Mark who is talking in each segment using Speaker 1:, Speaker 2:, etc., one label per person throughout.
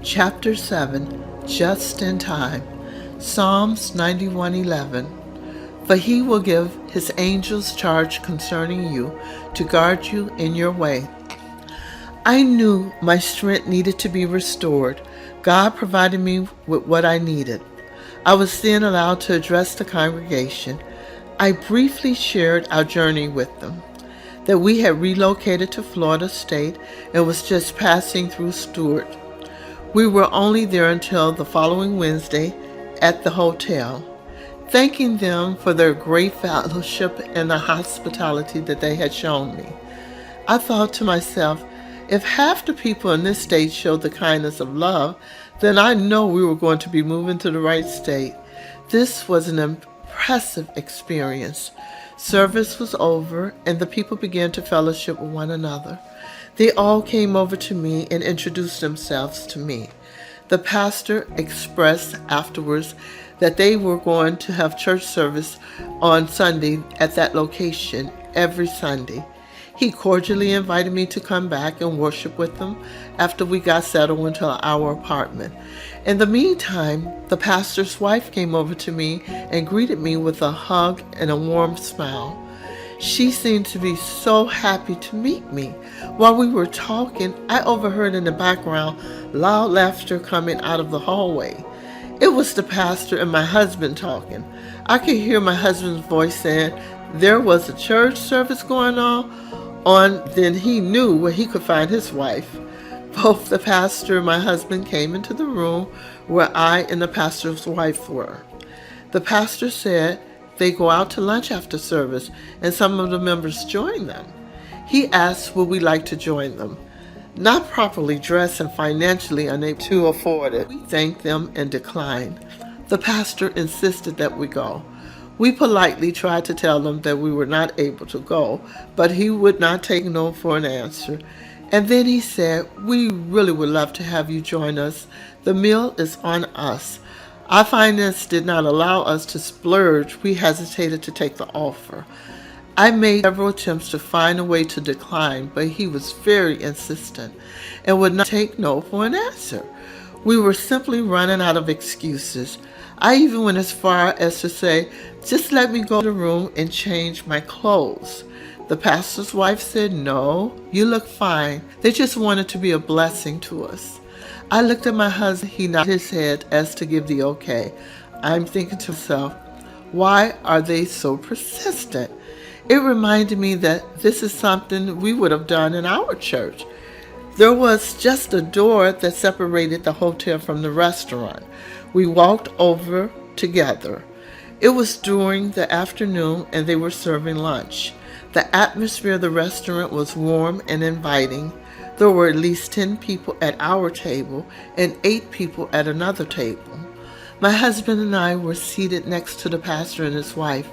Speaker 1: Chapter 7, Just in Time. Psalms 91:11. For he will give his angels charge concerning you, to guard you in your way. I knew my strength needed to be restored. God provided me with what I needed. I was then allowed to address the congregation. I briefly shared our journey with them, that we had relocated to Florida State and was just passing through Stewart. We were only there until the following Wednesday at the hotel, thanking them for their great fellowship and the hospitality that they had shown me. I thought to myself, if half the people in this state showed the kindness of love, then I know we were going to be moving to the right state. This was an impressive experience. Service was over, and the people began to fellowship with one another. They all came over to me and introduced themselves to me. The pastor expressed afterwards that they were going to have church service on Sunday at that location every Sunday. He cordially invited me to come back and worship with them after we got settled into our apartment. In the meantime, the pastor's wife came over to me and greeted me with a hug and a warm smile. She seemed to be so happy to meet me. While we were talking, I overheard in the background loud laughter coming out of the hallway. It was the pastor and my husband talking. I could hear my husband's voice saying there was a church service going on, then he knew where he could find his wife. Both the pastor and my husband came into the room where I and the pastor's wife were. The pastor said they go out to lunch after service, and some of the members joined them. He asked would we like to join them. Not properly dressed and financially unable to afford it, we thanked them and declined. The pastor insisted that we go. We politely tried to tell him that we were not able to go, but he would not take no for an answer. And then he said, we really would love to have you join us. The meal is on us. Our finance did not allow us to splurge. We hesitated to take the offer. I made several attempts to find a way to decline, but he was very insistent and would not take no for an answer. We were simply running out of excuses. I even went as far as to say, just let me go to the room and change my clothes. The pastor's wife said, no, you look fine. They just wanted to be a blessing to us. I looked at my husband. He nodded his head as to give the okay. I'm thinking to myself, why are they so persistent? It reminded me that this is something we would have done in our church. There was just a door that separated the hotel from the restaurant. We walked over together. It was during the afternoon and they were serving lunch. The atmosphere of the restaurant was warm and inviting. There were at least 10 people at our table and 8 people at another table. My husband and I were seated next to the pastor and his wife.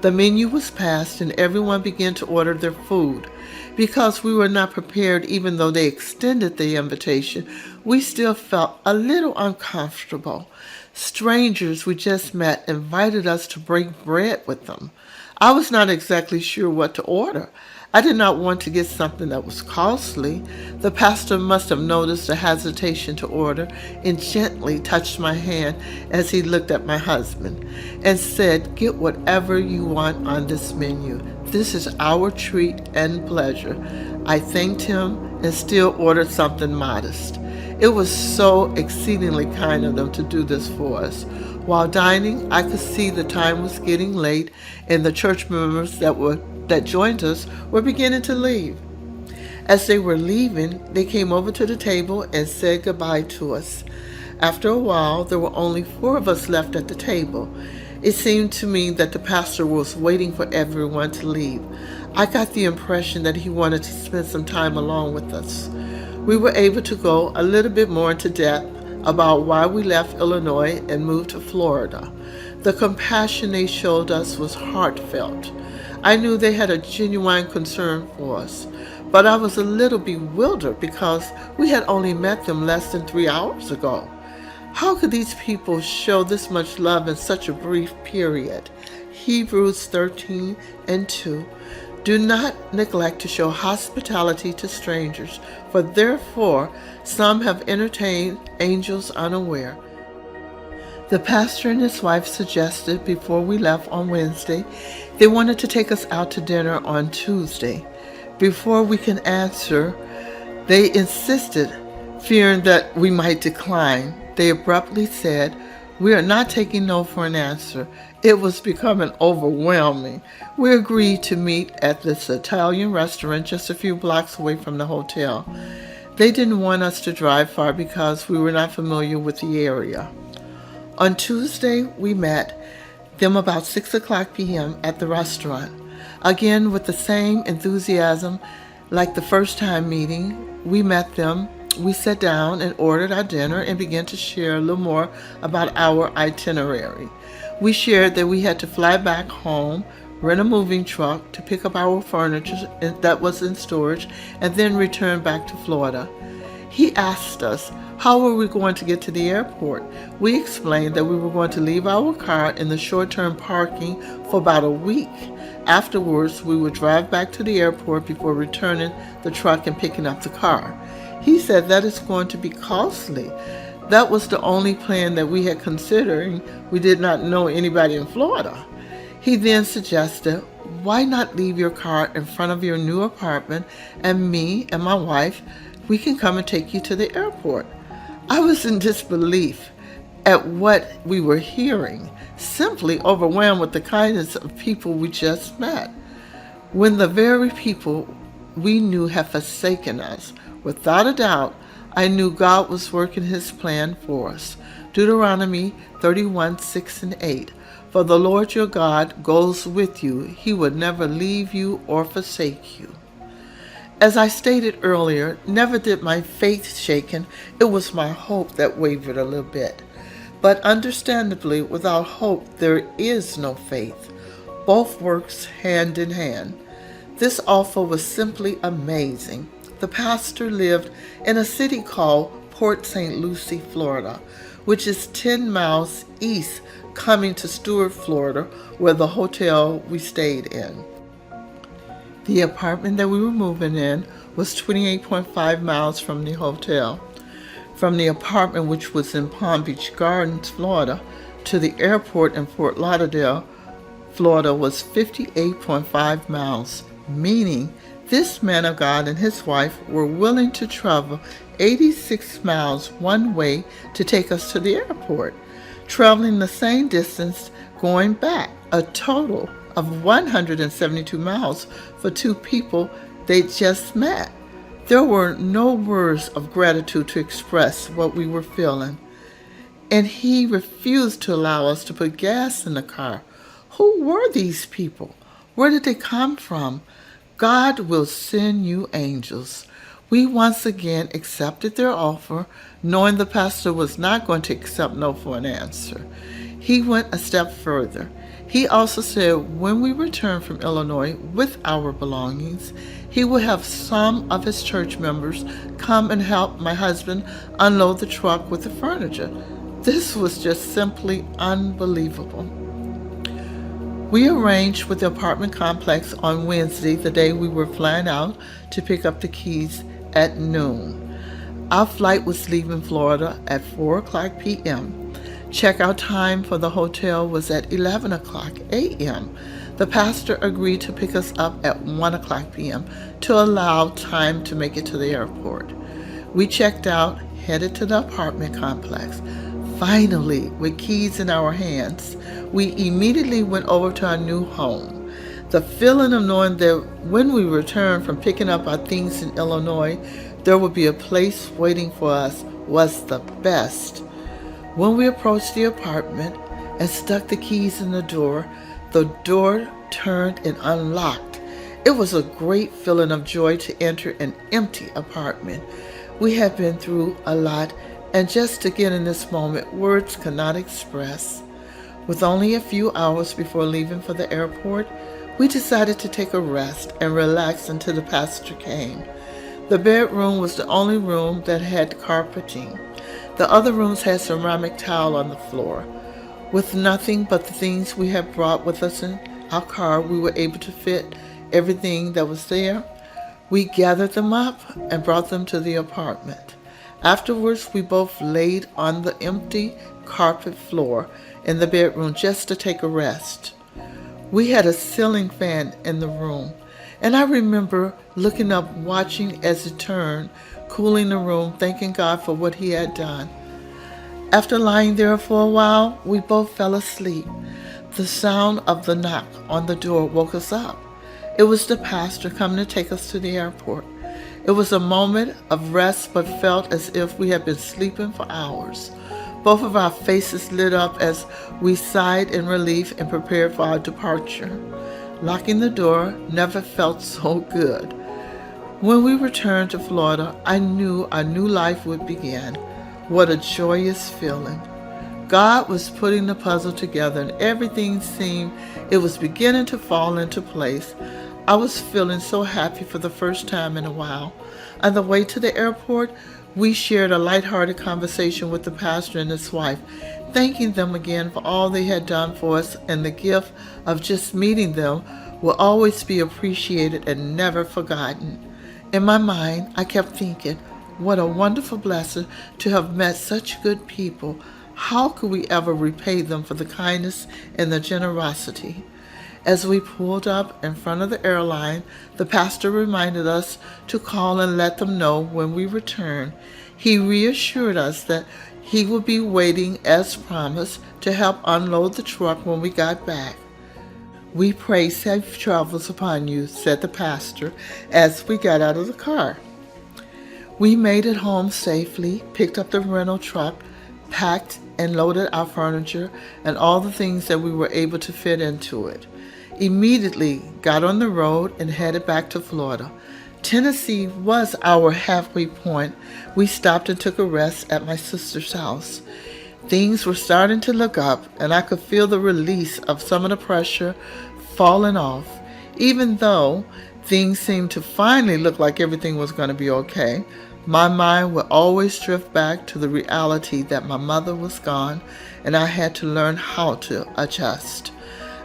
Speaker 1: The menu was passed and everyone began to order their food. Because we were not prepared, even though they extended the invitation, we still felt a little uncomfortable. Strangers we just met invited us to break bread with them. I was not exactly sure what to order. I did not want to get something that was costly. The pastor must have noticed the hesitation to order and gently touched my hand as he looked at my husband and said, get whatever you want on this menu. This is our treat and pleasure. I thanked him and still ordered something modest. It was so exceedingly kind of them to do this for us. While dining, I could see the time was getting late and the church members that joined us were beginning to leave. As they were leaving, they came over to the table and said goodbye to us. After a while, there were only 4 of us left at the table. It seemed to me that the pastor was waiting for everyone to leave. I got the impression that he wanted to spend some time alone with us. We were able to go a little bit more into depth about why we left Illinois and moved to Florida. The compassion they showed us was heartfelt. I knew they had a genuine concern for us, but I was a little bewildered because we had only met them less than 3 hours ago. How could these people show this much love in such a brief period? Hebrews 13:2. Do not neglect to show hospitality to strangers, for therefore some have entertained angels unaware. The pastor and his wife suggested before we left on Wednesday they wanted to take us out to dinner on Tuesday. Before we can answer, they insisted, fearing that we might decline. They abruptly said, "We are not taking no for an answer." It was becoming overwhelming. We agreed to meet at this Italian restaurant just a few blocks away from the hotel. They didn't want us to drive far because we were not familiar with the area. On Tuesday, we met them about 6 p.m. at the restaurant. Again, with the same enthusiasm like the first time meeting, we met them. We sat down and ordered our dinner and began to share a little more about our itinerary. We shared that we had to fly back home, rent a moving truck to pick up our furniture that was in storage, and then return back to Florida. He asked us, how were we going to get to the airport? We explained that we were going to leave our car in the short-term parking for about a week. Afterwards, we would drive back to the airport before returning the truck and picking up the car. He said that is going to be costly. That was the only plan that we had considering. We did not know anybody in Florida. He then suggested, why not leave your car in front of your new apartment, and me and my wife, we can come and take you to the airport. I was in disbelief at what we were hearing, simply overwhelmed with the kindness of people we just met, when the very people we knew had forsaken us. Without a doubt, I knew God was working his plan for us. Deuteronomy 31:6-8. For the Lord your God goes with you. He would never leave you or forsake you. As I stated earlier, never did my faith shaken. It was my hope that wavered a little bit. But understandably, without hope, there is no faith. Both works hand in hand. This offer was simply amazing. The pastor lived in a city called Port St. Lucie, Florida, which is 10 miles east coming to Stuart, Florida, where the hotel we stayed in. The apartment that we were moving in was 28.5 miles from the hotel. From the apartment, which was in Palm Beach Gardens, Florida, to the airport in Fort Lauderdale, Florida, was 58.5 miles, meaning this man of God and his wife were willing to travel 86 miles one way to take us to the airport, traveling the same distance going back, a total of 172 miles for two people they just met. There were no words of gratitude to express what we were feeling, and he refused to allow us to put gas in the car. Who were these people? Where did they come from? God will send you angels. We once again accepted their offer, knowing the pastor was not going to accept no for an answer. He went a step further. He also said when we return from Illinois with our belongings, he would have some of his church members come and help my husband unload the truck with the furniture. This was just simply unbelievable. We arranged with the apartment complex on Wednesday, the day we were flying out, to pick up the keys at noon. Our flight was leaving Florida at 4:00 p.m. Checkout time for the hotel was at 11:00 a.m. The pastor agreed to pick us up at 1:00 p.m. to allow time to make it to the airport. We checked out, headed to the apartment complex. Finally, with keys in our hands, we immediately went over to our new home. The feeling of knowing that when we returned from picking up our things in Illinois, there would be a place waiting for us was the best. When we approached the apartment and stuck the keys in the door turned and unlocked. It was a great feeling of joy to enter an empty apartment. We had been through a lot, and just to get in this moment, words cannot express. With only a few hours before leaving for the airport, we decided to take a rest and relax until the pastor came. The bedroom was the only room that had carpeting. The other rooms had ceramic tile on the floor. With nothing but the things we had brought with us in our car, we were able to fit everything that was there. We gathered them up and brought them to the apartment. Afterwards, we both laid on the empty carpet floor in the bedroom just to take a rest. We had a ceiling fan in the room, and I remember looking up, watching as it turned, cooling the room, thanking God for what He had done. After lying there for a while, we both fell asleep. The sound of the knock on the door woke us up. It was the pastor coming to take us to the airport. It was a moment of rest, but felt as if we had been sleeping for hours. Both of our faces lit up as we sighed in relief and prepared for our departure. Locking the door never felt so good. When we returned to Florida, I knew our new life would begin. What a joyous feeling. God was putting the puzzle together and everything seemed it was beginning to fall into place. I was feeling so happy for the first time in a while. On the way to the airport, we shared a lighthearted conversation with the pastor and his wife, thanking them again for all they had done for us, and the gift of just meeting them will always be appreciated and never forgotten. In my mind, I kept thinking, what a wonderful blessing to have met such good people. How could we ever repay them for the kindness and the generosity? As we pulled up in front of the airline, the pastor reminded us to call and let them know when we returned. He reassured us that he would be waiting as promised to help unload the truck when we got back. We pray safe travels upon you, said the pastor as we got out of the car. We made it home safely, picked up the rental truck, packed and loaded our furniture and all the things that we were able to fit into it. Immediately got on the road and headed back to Florida. Tennessee was our halfway point. We stopped and took a rest at my sister's house. Things were starting to look up, and I could feel the release of some of the pressure falling off. Even though things seemed to finally look like everything was going to be okay, my mind would always drift back to the reality that my mother was gone, and I had to learn how to adjust.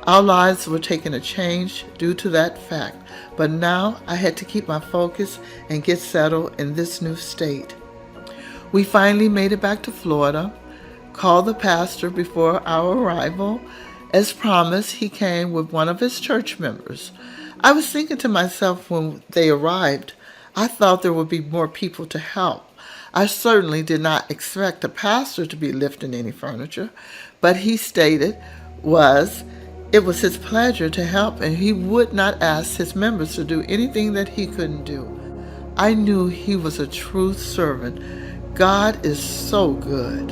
Speaker 1: Our lives were taking a change due to that fact, but now I had to keep my focus and get settled in this new state. We finally made it back to Florida, called the pastor before our arrival. As promised, he came with one of his church members. I was thinking to myself when they arrived, I thought there would be more people to help. I certainly did not expect the pastor to be lifting any furniture, but he stated it was his pleasure to help, and he would not ask his members to do anything that he couldn't do. I knew he was a true servant. God is so good.